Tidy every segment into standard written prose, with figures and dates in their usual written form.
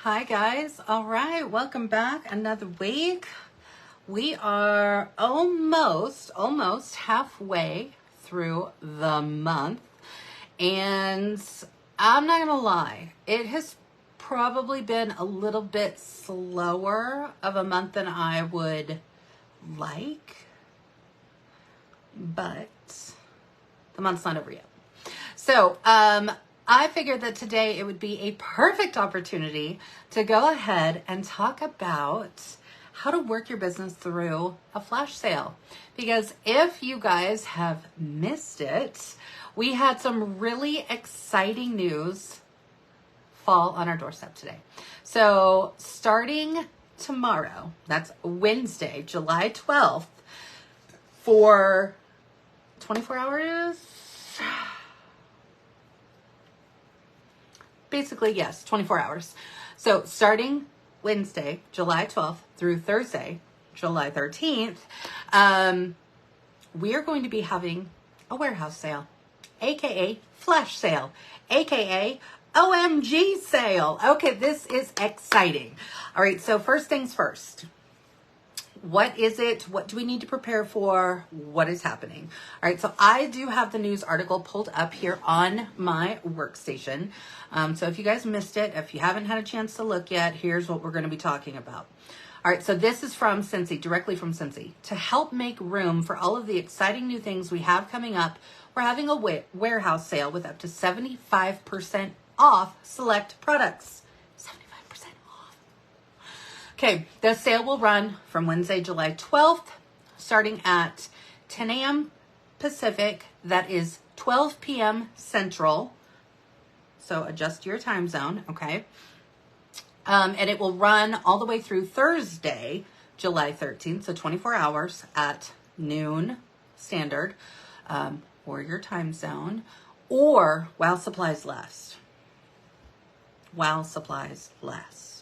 Hi guys. All right, welcome back. Another week. We are almost halfway through the month, and I'm not gonna lie, it has probably been a little bit slower of a month than I would like, but the month's not over yet. So I figured that today it would be a perfect opportunity to go ahead and talk about how to work your business through a flash sale. Because if you guys have missed it, we had some really exciting news fall on our doorstep today. So starting tomorrow, that's Wednesday, July 12th, for 24 hours, basically, yes, 24 hours. So starting Wednesday, July 12th through Thursday, July 13th, we are going to be having a warehouse sale, aka flash sale, aka OMG sale. Okay, this is exciting. All right, so first things first. What is it? What do we need to prepare for? What is happening? All right, so I do have the news article pulled up here on my workstation. So if you guys missed it, if you haven't had a chance to look yet, here's what we're going to be talking about. All right, so this is from Scentsy, directly from Scentsy. To help make room for all of the exciting new things we have coming up, we're having a warehouse sale with up to 75% off select products. Okay, the sale will run from Wednesday, July 12th, starting at 10 a.m. Pacific. That is 12 p.m. Central. So adjust your time zone, okay? And it will run all the way through Thursday, July 13th, so 24 hours at noon standard, or your time zone, or while supplies last. While supplies last.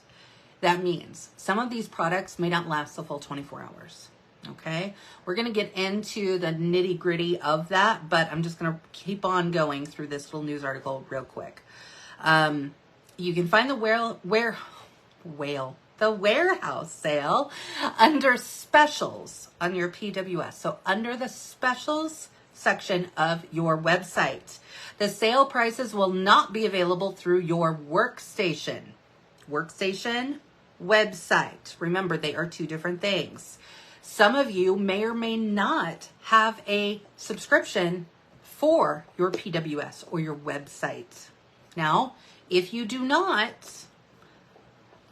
That means some of these products may not last the full 24 hours, okay? We're going to get into the nitty gritty of that, but I'm just going to keep on going through this little news article real quick. You can find the warehouse sale under specials on your PWS. So under the specials section of your website. The sale prices will not be available through your workstation. Website. Remember, they are two different things. Some of you may or may not have a subscription for your PWS or your website. Now, if you do not,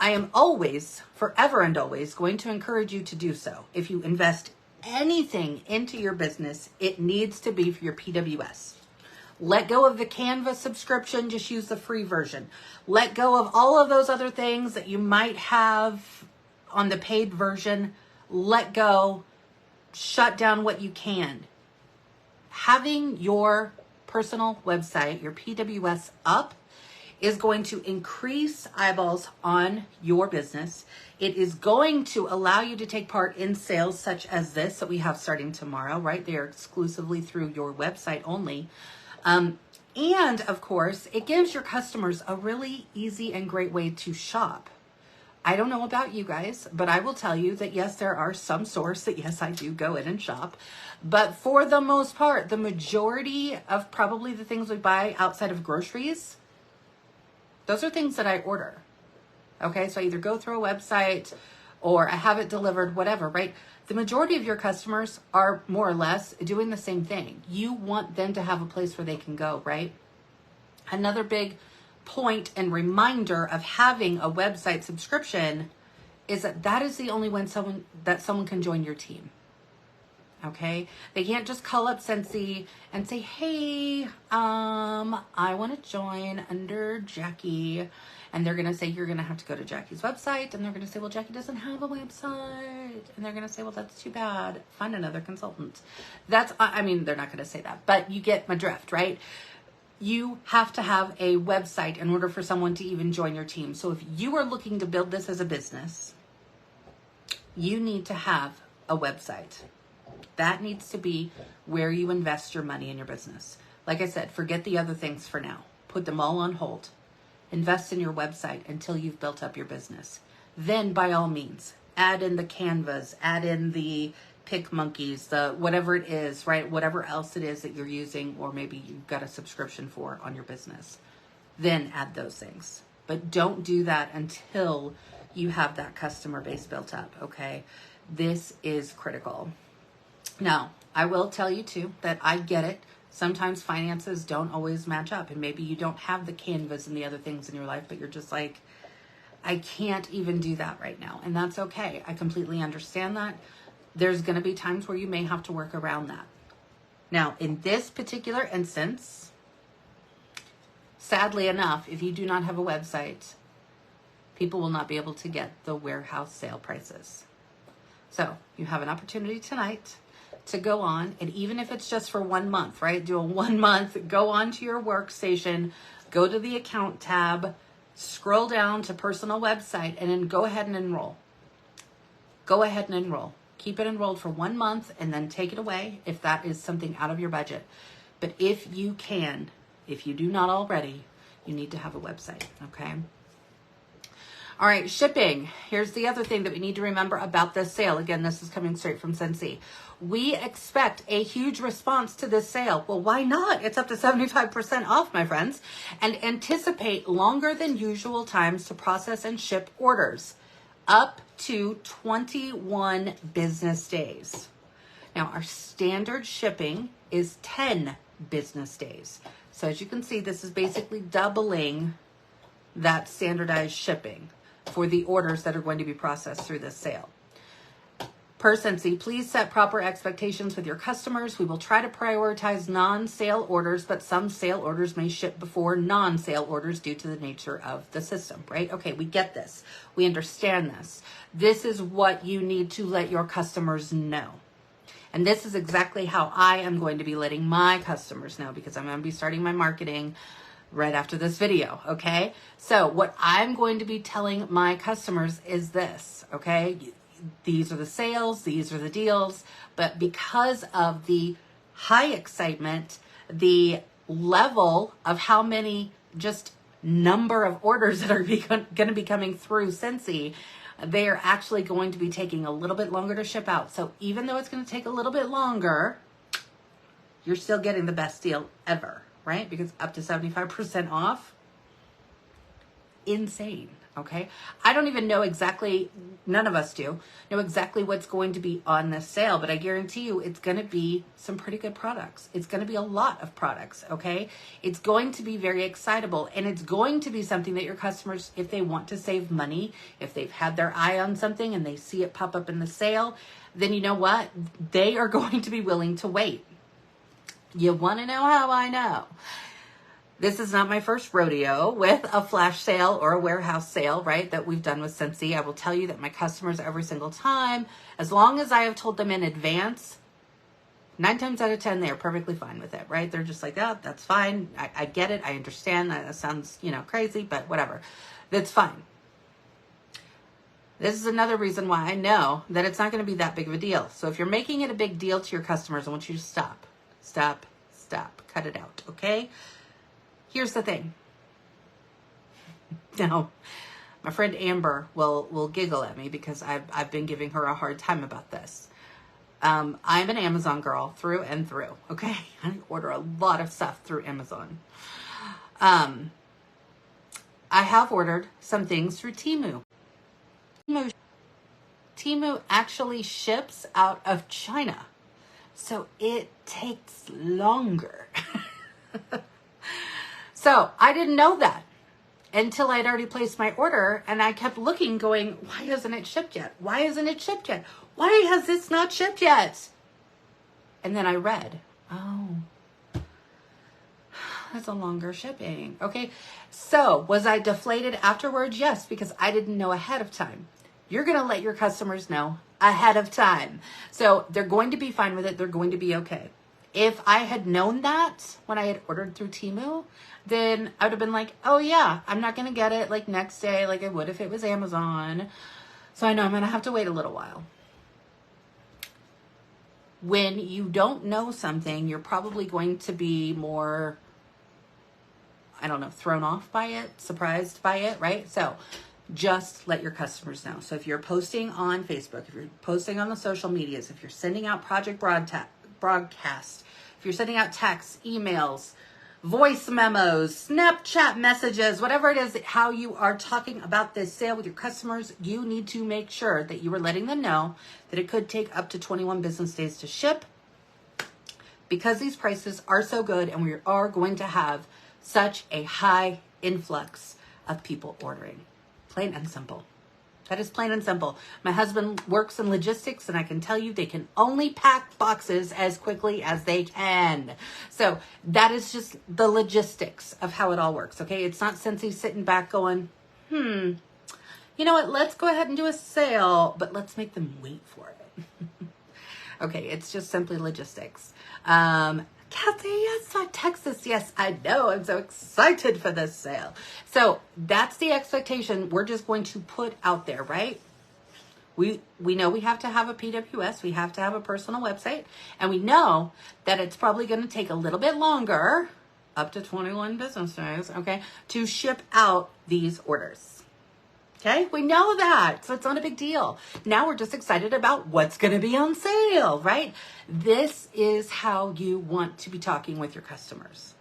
I am always, forever and always, going to encourage you to do so. If you invest anything into your business, it needs to be for your PWS. Let go of the Canva subscription, just use the free version. Let go of all of those other things that you might have on the paid version. Let go, shut down what you can. Having your personal website, your PWS up, is going to increase eyeballs on your business. It is going to allow you to take part in sales such as this that we have starting tomorrow, right? They are exclusively through your website only. And of course, it gives your customers a really easy and great way to shop. I don't know about you guys, but I will tell you that yes, there are some stores that yes, I do go in and shop. But for the most part, the majority of probably the things we buy outside of groceries, those are things that I order. Okay, so I either go through a website or I have it delivered, whatever, right? The majority of your customers are more or less doing the same thing. You want them to have a place where they can go, right? Another big point and reminder of having a website subscription is that is the only way someone can join your team. Okay? They can't just call up Scentsy and say, hey, I want to join under Jacqui. And they're going to say, you're going to have to go to Jacqui's website. And they're going to say, well, Jacqui doesn't have a website. And they're going to say, well, that's too bad. Find another consultant. They're not going to say that, but you get my drift, right? You have to have a website in order for someone to even join your team. So if you are looking to build this as a business, you need to have a website. That needs to be where you invest your money in your business. Like I said, forget the other things for now. Put them all on hold. Invest in your website until you've built up your business. Then by all means, add in the Canvas, add in the Pick Monkeys, the whatever it is, right? Whatever else it is that you're using, or maybe you've got a subscription for on your business. Then add those things. But don't do that until you have that customer base built up, okay? This is critical. Now, I will tell you too that I get it. Sometimes finances don't always match up, and maybe you don't have the Canvas and the other things in your life, but you're just like, I can't even do that right now. And that's okay. I completely understand that. There's going to be times where you may have to work around that. Now, in this particular instance, sadly enough, if you do not have a website, people will not be able to get the warehouse sale prices. So you have an opportunity tonight to go on, and even if it's just for 1 month, right? Do a 1 month, go onto your workstation, go to the account tab, scroll down to personal website, and then go ahead and enroll. Go ahead and enroll. Keep it enrolled for 1 month and then take it away if that is something out of your budget. But if you can, if you do not already, you need to have a website, okay? All right, shipping. Here's the other thing that we need to remember about this sale. Again, this is coming straight from Scentsy. We expect a huge response to this sale. Well, why not? It's up to 75% off, my friends. And anticipate longer than usual times to process and ship orders. Up to 21 business days. Now, our standard shipping is 10 business days. So as you can see, this is basically doubling that standardized shipping for the orders that are going to be processed through this sale. Per Scentsy, please set proper expectations with your customers. We will try to prioritize non-sale orders, but some sale orders may ship before non-sale orders due to the nature of the system, right? Okay, we get this. We understand this. This is what you need to let your customers know. And this is exactly how I am going to be letting my customers know, because I'm going to be starting my marketing right after this video, okay? So what I'm going to be telling my customers is this, okay? These are the sales, these are the deals, but because of the high excitement, the level of how many just number of orders that are going to be coming through Scentsy, they are actually going to be taking a little bit longer to ship out. So even though it's going to take a little bit longer, you're still getting the best deal ever, right? Because up to 75% off, insane. Okay. I don't even know exactly, none of us know exactly what's going to be on this sale, but I guarantee you it's going to be some pretty good products. It's going to be a lot of products. Okay. It's going to be very excitable, and it's going to be something that your customers, if they want to save money, if they've had their eye on something and they see it pop up in the sale, then you know what? They are going to be willing to wait. You want to know how I know? This is not my first rodeo with a flash sale or a warehouse sale, right, that we've done with Scentsy. I will tell you that my customers every single time, as long as I have told them in advance, 9 times out of 10, they are perfectly fine with it, right? They're just like, oh, that's fine. I get it. I understand that. That sounds, crazy, but whatever. That's fine. This is another reason why I know that it's not going to be that big of a deal. So if you're making it a big deal to your customers, I want you to stop. Cut it out, okay? Here's the thing. Now, my friend Amber will giggle at me because I've been giving her a hard time about this. I'm an Amazon girl through and through, okay? I order a lot of stuff through Amazon. I have ordered some things through Temu. Temu actually ships out of China, so it takes longer. So I didn't know that until I'd already placed my order, and I kept looking going, why hasn't it shipped yet? Why isn't it shipped yet? Why has this not shipped yet? And then I read, oh, that's a longer shipping. Okay. So was I deflated afterwards? Yes, because I didn't know ahead of time. You're going to let your customers know ahead of time. So they're going to be fine with it. They're going to be okay. If I had known that when I had ordered through Temu, then I would have been like, oh yeah, I'm not going to get it like next day like I would if it was Amazon. So I know I'm going to have to wait a little while. When you don't know something, you're probably going to be more, I don't know, thrown off by it, surprised by it, right? So just let your customers know. So if you're posting on Facebook, if you're posting on the social medias, if you're sending out project broadcast, if you're sending out texts, emails, voice memos, Snapchat messages, whatever it is, how you are talking about this sale with your customers, you need to make sure that you are letting them know that it could take up to 21 business days to ship, because these prices are so good and we are going to have such a high influx of people ordering. Plain and simple. That is plain and simple. My husband works in logistics, and I can tell you they can only pack boxes as quickly as they can. So that is just the logistics of how it all works, okay? It's not Scentsy sitting back going, you know what, let's go ahead and do a sale, but let's make them wait for it. Okay, it's just simply logistics. Kathy, yes, Texas. Yes, I know. I'm so excited for this sale. So that's the expectation we're just going to put out there, right? We know we have to have a PWS. We have to have a personal website. And we know that it's probably going to take a little bit longer, up to 21 business days, okay, to ship out these orders. Okay, we know that, so it's not a big deal. Now we're just excited about what's going to be on sale, right? This is how you want to be talking with your customers.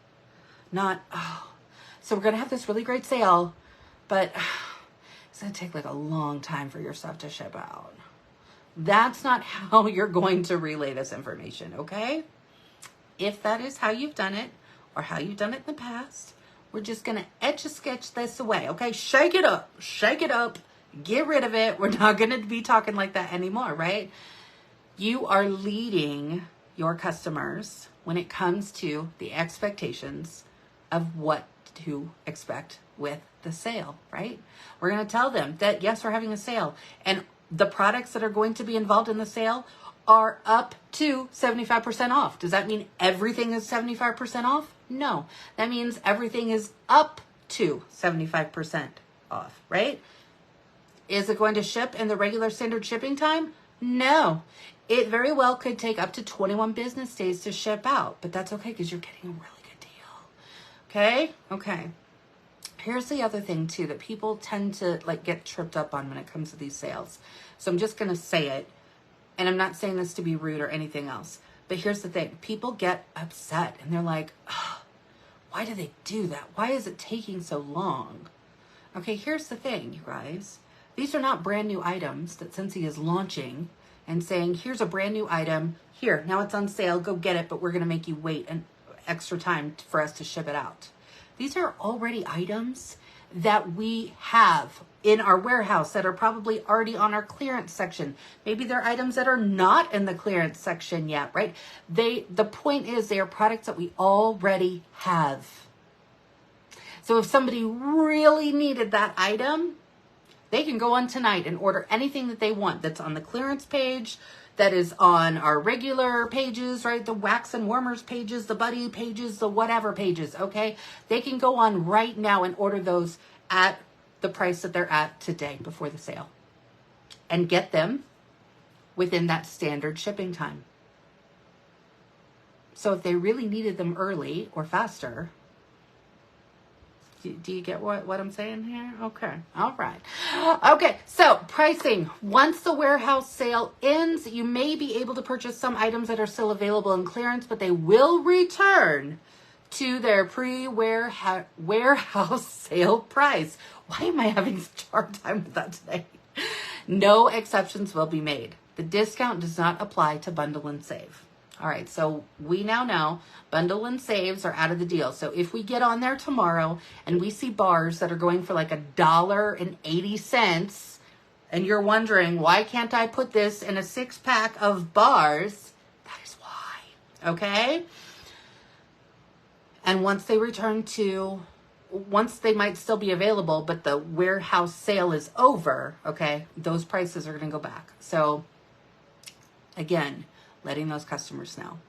Not, so we're going to have this really great sale, but it's going to take like a long time for your stuff to ship out. That's not how you're going to relay this information, okay? If that is how you've done it, or how you've done it in the past, we're just going to etch-a-sketch this away, okay? Shake it up, get rid of it. We're not going to be talking like that anymore, right? You are leading your customers when it comes to the expectations of what to expect with the sale, right? We're going to tell them that, yes, we're having a sale, and the products that are going to be involved in the sale are up to 75% off. Does that mean everything is 75% off? No, that means everything is up to 75% off, right? Is it going to ship in the regular standard shipping time? No, it very well could take up to 21 business days to ship out, but that's okay because you're getting a really good deal. Okay? Okay. Here's the other thing too that people tend to like get tripped up on when it comes to these sales. So I'm just going to say it, and I'm not saying this to be rude or anything else. But here's the thing. People get upset and they're like, why do they do that? Why is it taking so long? Okay, here's the thing, you guys. These are not brand new items that Scentsy is launching and saying, here's a brand new item. Here, now it's on sale. Go get it, but we're going to make you wait an extra time for us to ship it out. These are already items that we have in our warehouse that are probably already on our clearance section. Maybe they're items that are not in the clearance section yet, right? The point is they are products that we already have. So if somebody really needed that item, they can go on tonight and order anything that they want that's on the clearance page, that is on our regular pages, right? The wax and warmers pages, the buddy pages, the whatever pages, okay? They can go on right now and order those at the price that they're at today before the sale and get them within that standard shipping time. So if they really needed them early or faster, do you get what I'm saying here? Okay. All right. Okay. So pricing. Once the warehouse sale ends, you may be able to purchase some items that are still available in clearance, but they will return to their pre-warehouse sale price. Why am I having such a hard time with that today? No exceptions will be made. The discount does not apply to bundle and save. All right, so we now know bundle and saves are out of the deal. So if we get on there tomorrow and we see bars that are going for like $1.80, and you're wondering, why can't I put this in a 6-pack of bars? That is why, okay? And once they might still be available, but the warehouse sale is over, okay, those prices are going to go back. So again, letting those customers know.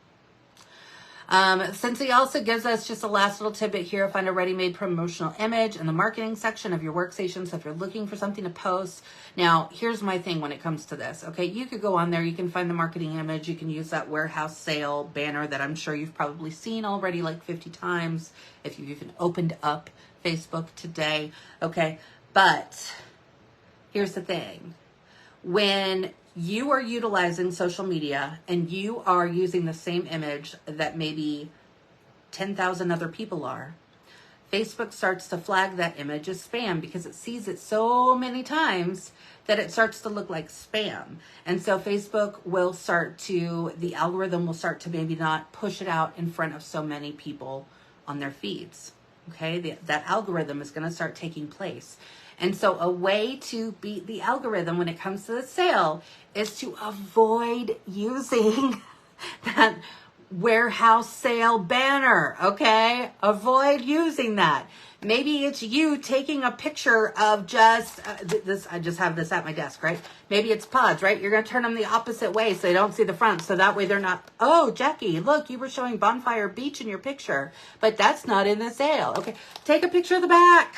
Scentsy also gives us just a last little tidbit here. Find a ready-made promotional image in the marketing section of your workstation. So if you're looking for something to post. Now, here's my thing when it comes to this. Okay, you could go on there. You can find the marketing image. You can use that warehouse sale banner that I'm sure you've probably seen already like 50 times if you've even opened up Facebook today. Okay, but here's the thing. When you are utilizing social media and you are using the same image that maybe 10,000 other people are, Facebook starts to flag that image as spam because it sees it so many times that it starts to look like spam. And so Facebook will the algorithm will start to maybe not push it out in front of so many people on their feeds. Okay, that algorithm is going to start taking place. And so a way to beat the algorithm when it comes to the sale is to avoid using that warehouse sale banner, okay? Avoid using that. Maybe it's you taking a picture of just this. I just have this at my desk, right? Maybe it's pods, right? You're going to turn them the opposite way so they don't see the front. So that way they're not, oh, Jacqui, look, you were showing Bonfire Beach in your picture, but that's not in the sale. Okay, take a picture of the back.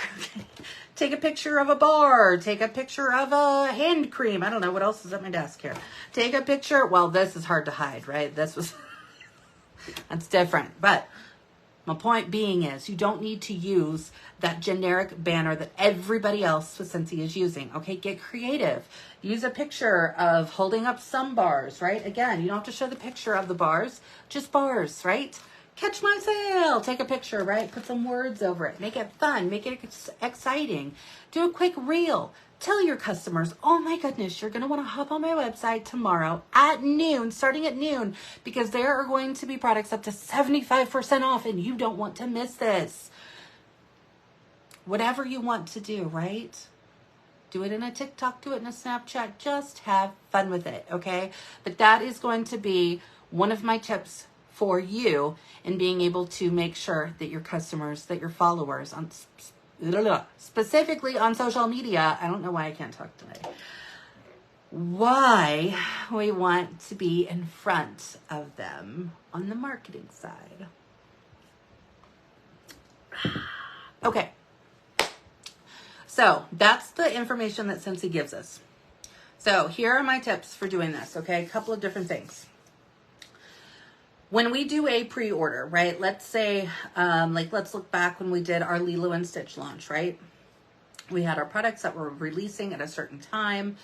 Take a picture of a bar. Take a picture of a hand cream. I don't know what else is at my desk here. Take a picture. Well, this is hard to hide, right? This was, that's different. But my point being is you don't need to use that generic banner that everybody else with Scentsy is using. Okay, get creative. Use a picture of holding up some bars, right? Again, you don't have to show the picture of the bars, just bars, right? Catch my sale. Take a picture, right? Put some words over it. Make it fun. Make it exciting. Do a quick reel. Tell your customers, oh my goodness, you're going to want to hop on my website tomorrow at noon, starting at noon, because there are going to be products up to 75% off and you don't want to miss this. Whatever you want to do, right? Do it in a TikTok, do it in a Snapchat. Just have fun with it, okay? But that is going to be one of my tips for you in being able to make sure that your customers, that your followers, specifically on social media, I don't know why I can't talk today, why we want to be in front of them on the marketing side. Okay, so that's the information that Scentsy gives us. So here are my tips for doing this, okay? A couple of different things. When we do a pre-order, right? Let's say, let's look back when we did our Lilo and Stitch launch, right? We had our products that were releasing at a certain time.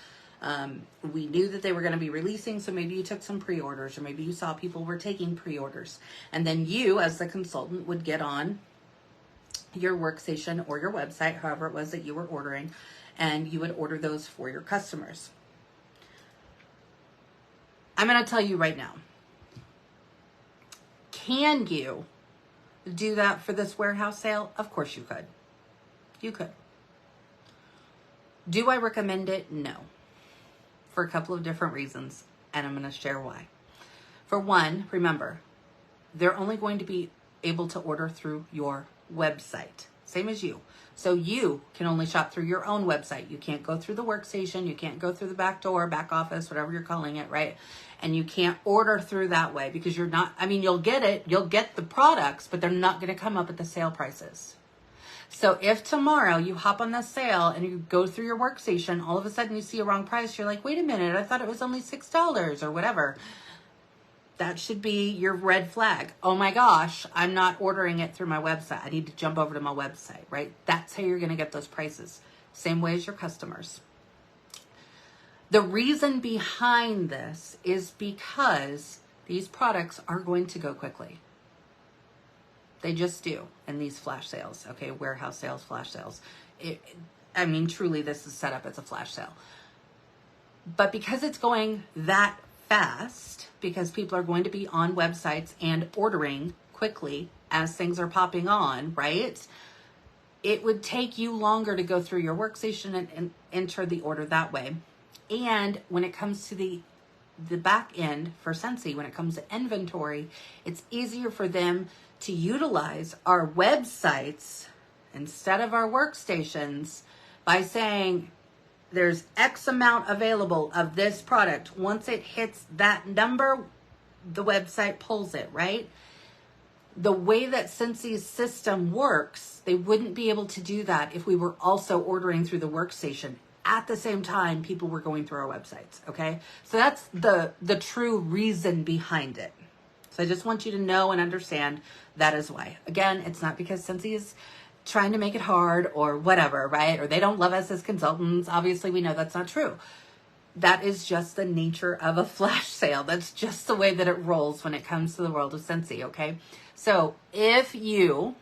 We knew that they were going to be releasing, so maybe you took some pre-orders, or maybe you saw people were taking pre-orders. And then you, as the consultant, would get on your workstation or your website, however it was that you were ordering, and you would order those for your customers. I'm going to tell you right now, can you do that for this warehouse sale? Of course you could. You could. Do I recommend it? No. For a couple of different reasons, and I'm going to share why. For one, remember, they're only going to be able to order through your website, same as you. So you can only shop through your own website. You can't go through the workstation. You can't go through the back door, back office, whatever you're calling it, right? And you can't order through that way because you're not, I mean, you'll get it, you'll get the products, but they're not going to come up at the sale prices. So if tomorrow you hop on the sale and you go through your workstation, all of a sudden you see a wrong price, you're like, wait a minute, I thought it was only $6 or whatever. That should be your red flag. Oh my gosh, I'm not ordering it through my website. I need to jump over to my website, right? That's how you're going to get those prices. Same way as your customers. The reason behind this is because these products are going to go quickly. They just do in these flash sales, okay? Warehouse sales, flash sales. I mean, truly, this is set up as a flash sale. But because it's going that fast, because people are going to be on websites and ordering quickly as things are popping on, right? It would take you longer to go through your workstation and enter the order that way. And when it comes to the back end for Scentsy, when it comes to inventory, it's easier for them to utilize our websites instead of our workstations by saying there's X amount available of this product. Once it hits that number, the website pulls it, right? the way that Scentsy's system works, they wouldn't be able to do that if we were also ordering through the workstation at the same time people were going through our websites, okay? So that's the true reason behind it. So I just want you to know and understand that is why. Again, it's not because Scentsy is trying to make it hard or whatever, right? Or they don't love us as consultants. Obviously, we know that's not true. That is just the nature of a flash sale. That's just the way that it rolls when it comes to the world of Scentsy, okay? So if you,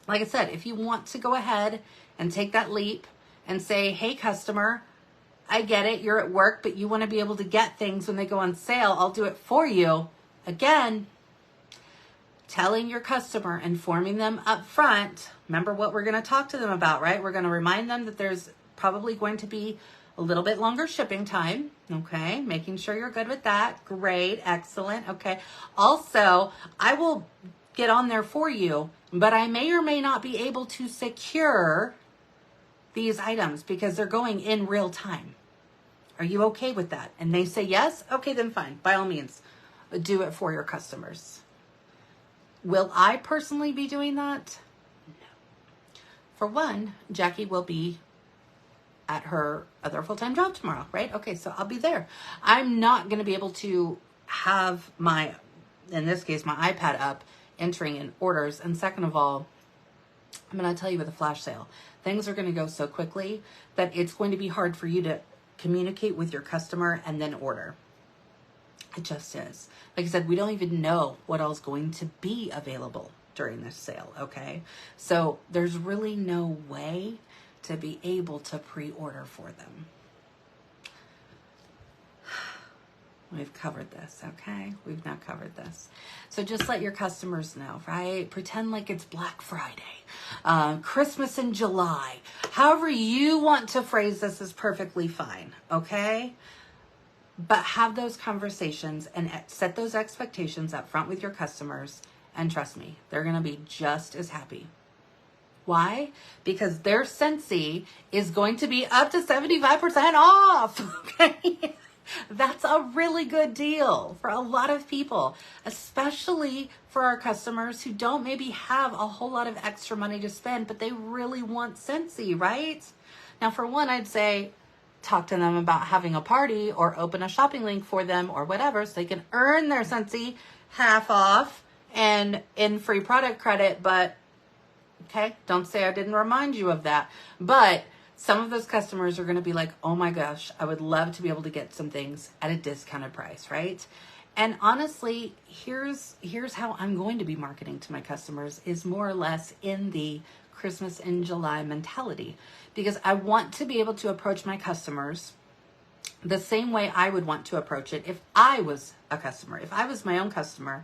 like I said, if you want to go ahead and take that leap and say, hey, customer, I get it. You're at work, but you want to be able to get things when they go on sale. I'll do it for you. Again, telling your customer, informing them up front. Remember what we're going to talk to them about, right? We're going to remind them that there's probably going to be a little bit longer shipping time. Okay. Making sure you're good with that. Great. Excellent. Okay. Also, I will get on there for you, but I may or may not be able to secure these items because they're going in real time. Are you okay with that? And they say yes. Okay, then fine. By all means, do it for your customers. Will I personally be doing that? No. For one, Jacqui will be at her other full-time job tomorrow, right? Okay, so I'll be there. I'm not going to be able to have my, in this case, my iPad up entering in orders. And second of all, I'm going to tell you with a flash sale, things are going to go so quickly that it's going to be hard for you to communicate with your customer and then order. It just is. Like I said, we don't even know what else is going to be available during this sale, okay? So there's really no way to be able to pre-order for them. We've covered this, okay? We've now covered this. So just let your customers know, right? Pretend like it's Black Friday, Christmas in July. However you want to phrase this is perfectly fine, okay? But have those conversations and set those expectations up front with your customers. And trust me, they're going to be just as happy. Why? Because their Scentsy is going to be up to 75% off, okay? That's a really good deal for a lot of people, especially for our customers who don't maybe have a whole lot of extra money to spend, but they really want Scentsy, right? Now, for one, I'd say talk to them about having a party or open a shopping link for them or whatever so they can earn their Scentsy half off and in free product credit. But, okay, don't say I didn't remind you of that. But some of those customers are going to be like, oh my gosh, I would love to be able to get some things at a discounted price, right? And honestly, here's how I'm going to be marketing to my customers is more or less in the Christmas in July mentality, because I want to be able to approach my customers the same way I would want to approach it if I was a customer. If I was my own customer,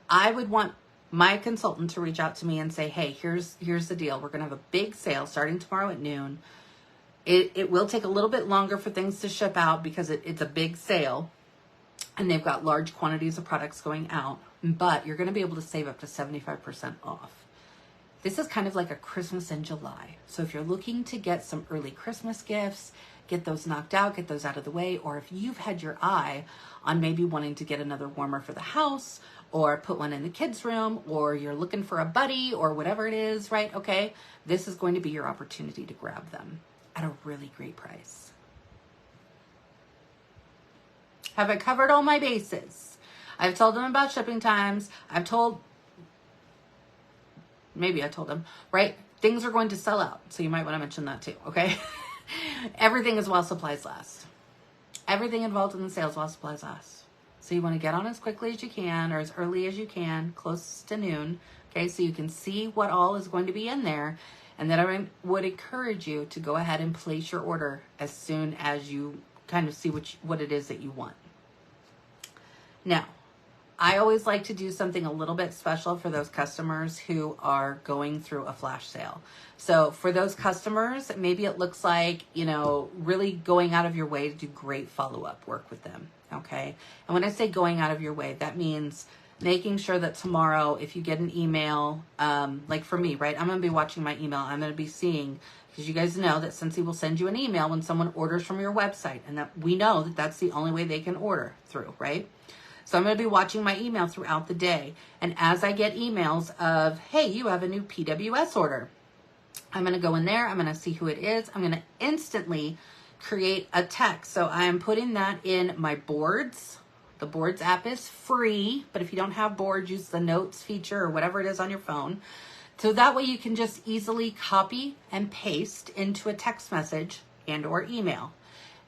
I would want my consultant to reach out to me and say, hey, here's the deal. We're going to have a big sale starting tomorrow at noon. It will take a little bit longer for things to ship out because it's a big sale and they've got large quantities of products going out, but you're going to be able to save up to 75% off. This is kind of like a Christmas in July. So if you're looking to get some early Christmas gifts, get those knocked out, get those out of the way, or if you've had your eye on maybe wanting to get another warmer for the house or put one in the kids' room, or you're looking for a buddy or whatever it is, right? Okay, this is going to be your opportunity to grab them at a really great price. Have I covered all my bases? I've told them about shipping times. Maybe I told them, right? Things are going to sell out. So you might want to mention that too, okay? Everything is while supplies last. Everything involved in the sales while supplies last. So you want to get on as quickly as you can or as early as you can, close to noon, okay? So you can see what all is going to be in there. And then I would encourage you to go ahead and place your order as soon as you kind of see what it is that you want. Now, I always like to do something a little bit special for those customers who are going through a flash sale. So for those customers, maybe it looks like, really going out of your way to do great follow-up work with them, okay? And when I say going out of your way, that means making sure that tomorrow, if you get an email, like for me, right? I'm going to be watching my email. I'm going to be seeing, because you guys know that Scentsy will send you an email when someone orders from your website, and that we know that that's the only way they can order through, right? So I'm going to be watching my email throughout the day. And as I get emails of, hey, you have a new PWS order, I'm going to go in there. I'm going to see who it is. I'm going to instantly create a text. So I am putting that in my boards. The boards app is free, but if you don't have boards, use the notes feature or whatever it is on your phone. So that way you can just easily copy and paste into a text message and or email.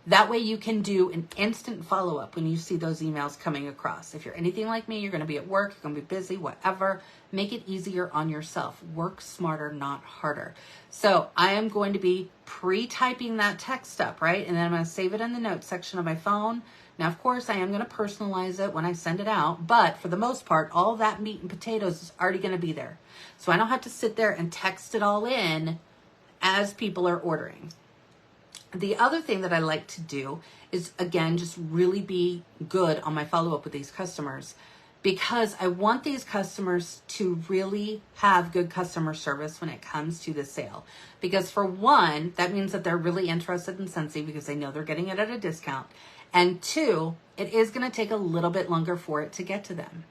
That way you can do an instant follow-up when you see those emails coming across. If you're anything like me, you're going to be at work, you're going to be busy, whatever. Make it easier on yourself. Work smarter, not harder. So I am going to be pre-typing that text up, right? And then I'm going to save it in the notes section of my phone. Now, of course, I am going to personalize it when I send it out. But for the most part, all that meat and potatoes is already going to be there. So I don't have to sit there and text it all in as people are ordering. The other thing that I like to do is, again, just really be good on my follow-up with these customers, because I want these customers to really have good customer service when it comes to the sale. Because for one, that means that they're really interested in Scentsy because they know they're getting it at a discount. And two, it is going to take a little bit longer for it to get to them.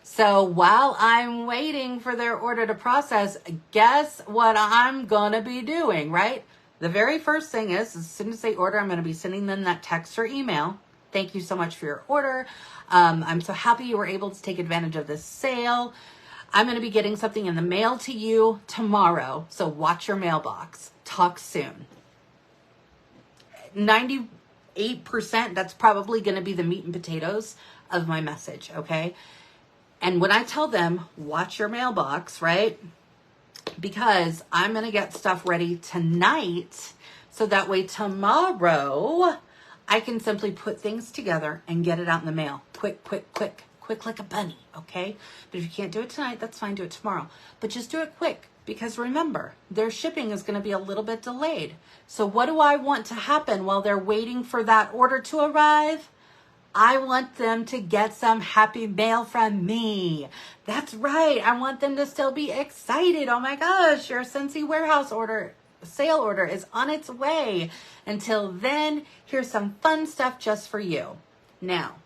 So while I'm waiting for their order to process, guess what I'm going to be doing, right? The very first thing is, as soon as they order, I'm going to be sending them that text or email. Thank you so much for your order. I'm so happy you were able to take advantage of this sale. I'm going to be getting something in the mail to you tomorrow. So watch your mailbox. Talk soon. 98%, that's probably going to be the meat and potatoes of my message, okay? And when I tell them, watch your mailbox, right? Because I'm going to get stuff ready tonight, so that way tomorrow I can simply put things together and get it out in the mail. Quick, quick, quick, quick like a bunny, okay? But if you can't do it tonight, that's fine, do it tomorrow. But just do it quick, because remember, their shipping is going to be a little bit delayed. So what do I want to happen while they're waiting for that order to arrive? I want them to get some happy mail from me. That's right. I want them to still be excited. Oh my gosh, your Scentsy warehouse order, sale order is on its way. Until then, here's some fun stuff just for you. Now,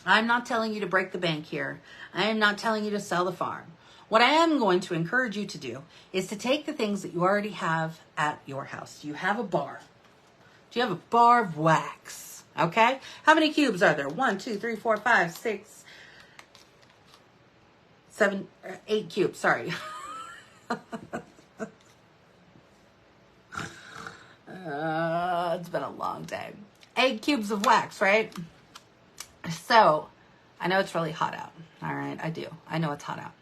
I'm not telling you to break the bank here. I am not telling you to sell the farm. What I am going to encourage you to do is to take the things that you already have at your house. Do you have a bar? Do you have a bar of wax? Okay, how many cubes are there? 1, 2, 3, 4, 5, 6, 7, 8 cubes. Sorry. It's been a long day. 8 cubes of wax, right? So, I know it's really hot out. All right, I do. I know it's hot out.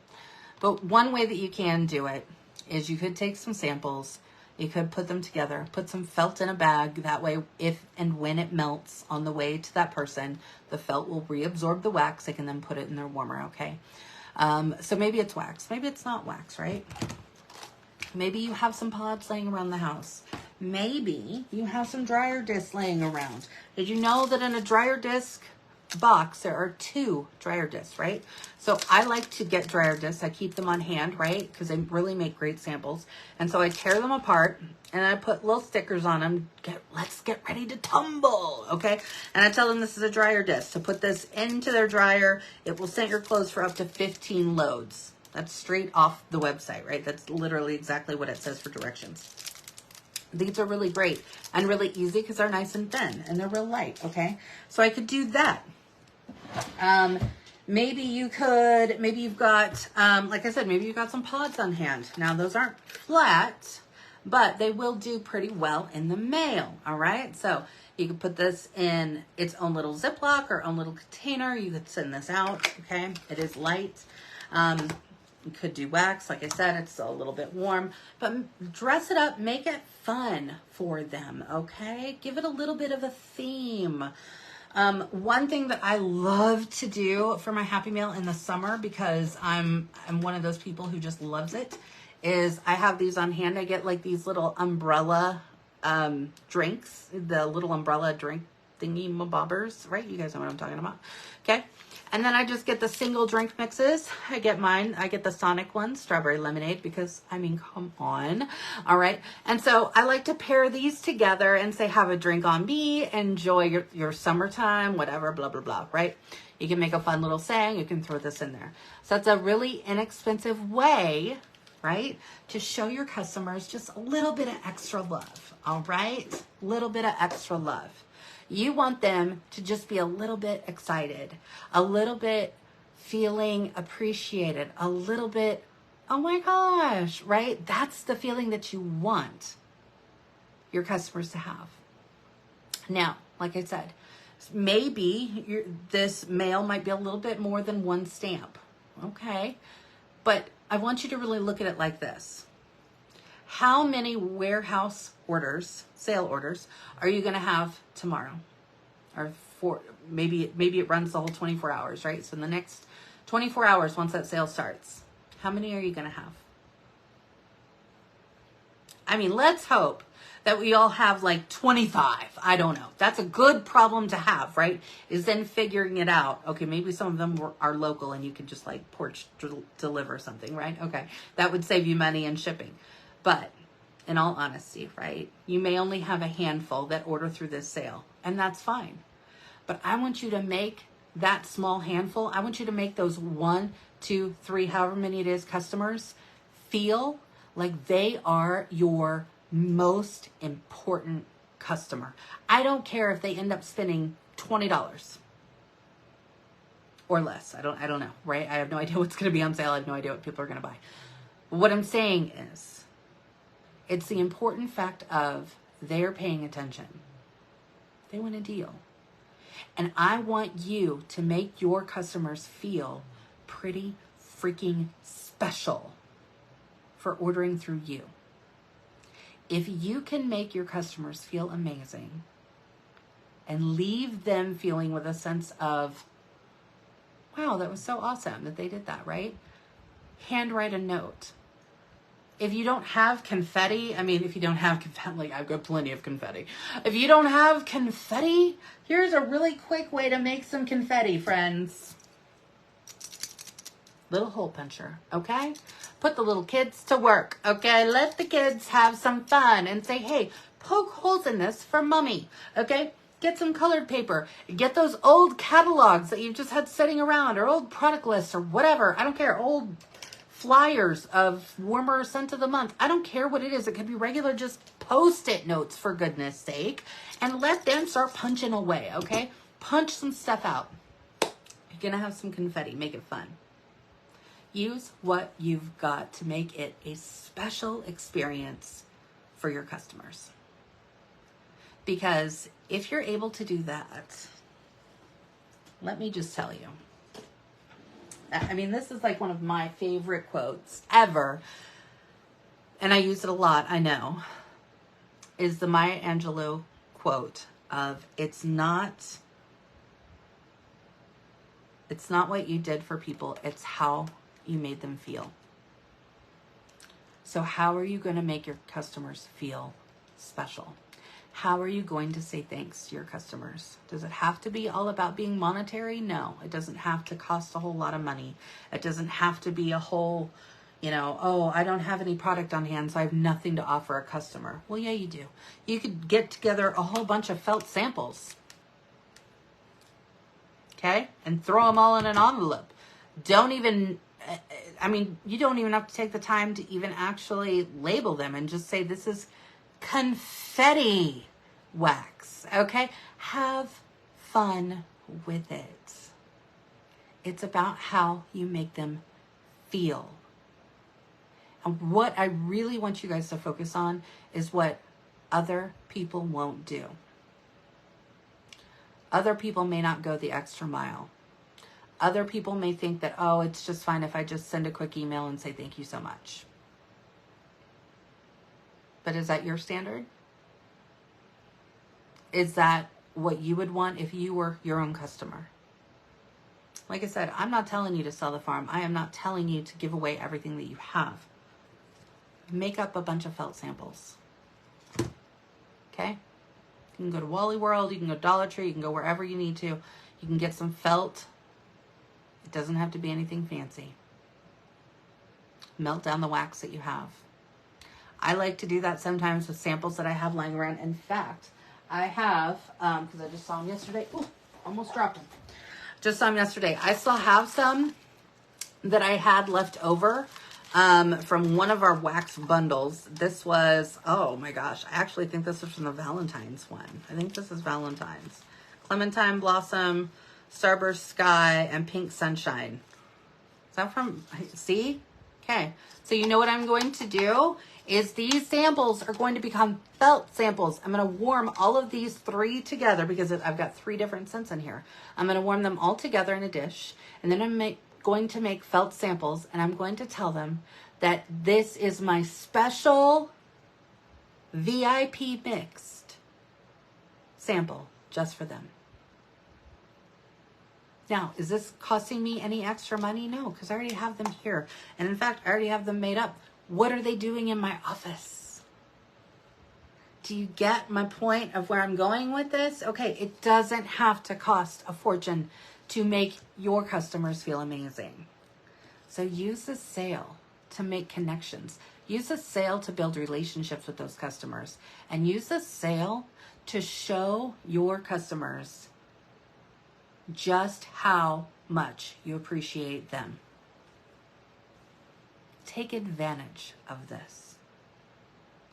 But one way that you can do it is you could take some samples. You could put them together, put some felt in a bag. That way, if and when it melts on the way to that person, the felt will reabsorb the wax. They can then put it in their warmer, okay? So maybe it's wax. Maybe it's not wax, right? Maybe you have some pods laying around the house. Maybe you have some dryer discs laying around. Did you know that in a dryer disc box, there are 2 dryer discs, right? So I like to get dryer discs. I keep them on hand, right? Because they really make great samples. And so I tear them apart and I put little stickers on them. Let's get ready to tumble, okay? And I tell them this is a dryer disc. So put this into their dryer. It will scent your clothes for up to 15 loads. That's straight off the website, right? That's literally exactly what it says for directions. These are really great and really easy because they're nice and thin and they're real light, okay? So I could do that. Maybe you've got, like I said, maybe you've got some pods on hand. Now, those aren't flat, but they will do pretty well in the mail, all right? So you can put this in its own little Ziploc or own little container. You could send this out, okay? It is light. You could do wax. Like I said, it's a little bit warm, but dress it up, make it fun for them, okay? Give it a little bit of a theme. One thing that I love to do for my Happy Meal in the summer, because I'm one of those people who just loves it, is I have these on hand. I get like these little umbrella drinks, the little umbrella drink thingy bobbers, right? You guys know what I'm talking about. Okay. And then I just get the single drink mixes. I get mine. I get the Sonic one, strawberry lemonade, because, I mean, come on. All right. And so I like to pair these together and say, have a drink on me, enjoy your summertime, whatever, blah, blah, blah, right? You can make a fun little saying. You can throw this in there. So it's a really inexpensive way, right, to show your customers just a little bit of extra love. All right. A little bit of extra love. You want them to just be a little bit excited, a little bit feeling appreciated, a little bit, oh my gosh, right? That's the feeling that you want your customers to have. Now, like I said, maybe this mail might be a little bit more than one stamp, okay? But I want you to really look at it like this. How many warehouse orders, sale orders, are you going to have tomorrow? Or maybe it runs the whole 24 hours, right? So in the next 24 hours, once that sale starts, how many are you going to have? I mean, let's hope that we all have like 25. I don't know. That's a good problem to have, right? Is then figuring it out. Okay, maybe some of them are local and you can just like porch deliver something, right? Okay, that would save you money in shipping. But in all honesty, right, you may only have a handful that order through this sale, and that's fine. But I want you to make that small handful, I want you to make those 1, 2, 3, however many it is, customers feel like they are your most important customer. I don't care if they end up spending $20 or less. I don't know, right? I have no idea what's going to be on sale. I have no idea what people are going to buy. What I'm saying is, it's the important fact of they're paying attention. They want a deal. And I want you to make your customers feel pretty freaking special for ordering through you. If you can make your customers feel amazing and leave them feeling with a sense of, wow, that was so awesome that they did that, right? Handwrite a note. If you don't have confetti, I mean, if you don't have confetti, like I've got plenty of confetti. If you don't have confetti, here's a really quick way to make some confetti, friends. Little hole puncher, okay? Put the little kids to work, okay? Let the kids have some fun and say, hey, poke holes in this for mommy, okay? Get some colored paper. Get those old catalogs that you've just had sitting around, or old product lists or whatever. I don't care. Old flyers of warmer scent of the month. I don't care what it is. It could be regular, just Post-it notes, for goodness sake, and let them start punching away, okay? Punch some stuff out. You're going to have some confetti. Make it fun. Use what you've got to make it a special experience for your customers. Because if you're able to do that, let me just tell you, I mean, this is like one of my favorite quotes ever, and I use it a lot, I know, is the Maya Angelou quote of, it's not what you did for people, it's how you made them feel. So how are you going to make your customers feel special? How are you going to say thanks to your customers? Does it have to be all about being monetary? No, it doesn't have to cost a whole lot of money. It doesn't have to be a whole, oh, I don't have any product on hand, so I have nothing to offer a customer. Well, yeah, you do. You could get together a whole bunch of felt samples, okay, and throw them all in an envelope. You don't even have to take the time to even actually label them and just say, this is confetti wax, okay? Have fun with it. It's about how you make them feel. And what I really want you guys to focus on is what other people won't do. Other people may not go the extra mile. Other people may think that, oh, it's just fine if I just send a quick email and say thank you so much. But is that your standard? Is that what you would want if you were your own customer? Like I said, I'm not telling you to sell the farm. I am not telling you to give away everything that you have. Make up a bunch of felt samples. Okay? You can go to Wally World, you can go Dollar Tree, you can go wherever you need to. You can get some felt It doesn't have to be anything fancy. Melt down the wax that you have. I like to do that sometimes with samples that I have lying around. In fact, I have, because I just saw them yesterday. Ooh, almost dropped them. Just saw them yesterday. I still have some that I had left over from one of our wax bundles. This was, oh my gosh, I actually think this is from the Valentine's one. I think this is Valentine's. Clementine Blossom, Starburst Sky, and Pink Sunshine. Is that from, see? Okay, so you know what I'm going to do is these samples are going to become felt samples. I'm going to warm all of these 3 together because I've got 3 different scents in here. I'm going to warm them all together in a dish, and then I'm going to make felt samples, and I'm going to tell them that this is my special VIP mixed sample just for them. Now, is this costing me any extra money? No, because I already have them here. And in fact, I already have them made up. What are they doing in my office? Do you get my point of where I'm going with this? Okay, it doesn't have to cost a fortune to make your customers feel amazing. So use the sale to make connections. Use the sale to build relationships with those customers. And use the sale to show your customers just how much you appreciate them. Take advantage of this.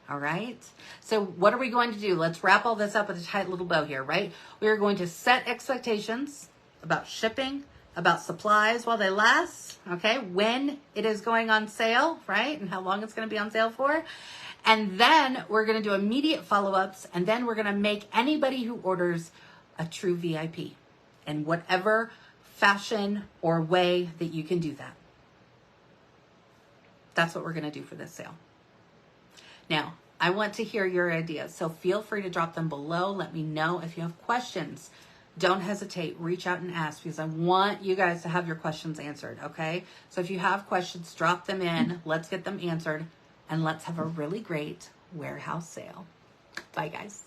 All right? So what are we going to do? Let's wrap all this up with a tight little bow here, right? We are going to set expectations about shipping, about supplies while they last, okay? When it is going on sale, right? And how long it's going to be on sale for. And then we're going to do immediate follow-ups, and then we're going to make anybody who orders a true VIP in whatever fashion or way that you can do that. That's what we're going to do for this sale. Now, I want to hear your ideas, so feel free to drop them below. Let me know if you have questions. Don't hesitate. Reach out and ask, because I want you guys to have your questions answered, okay? So if you have questions, drop them in. Let's get them answered, and let's have a really great warehouse sale. Bye, guys.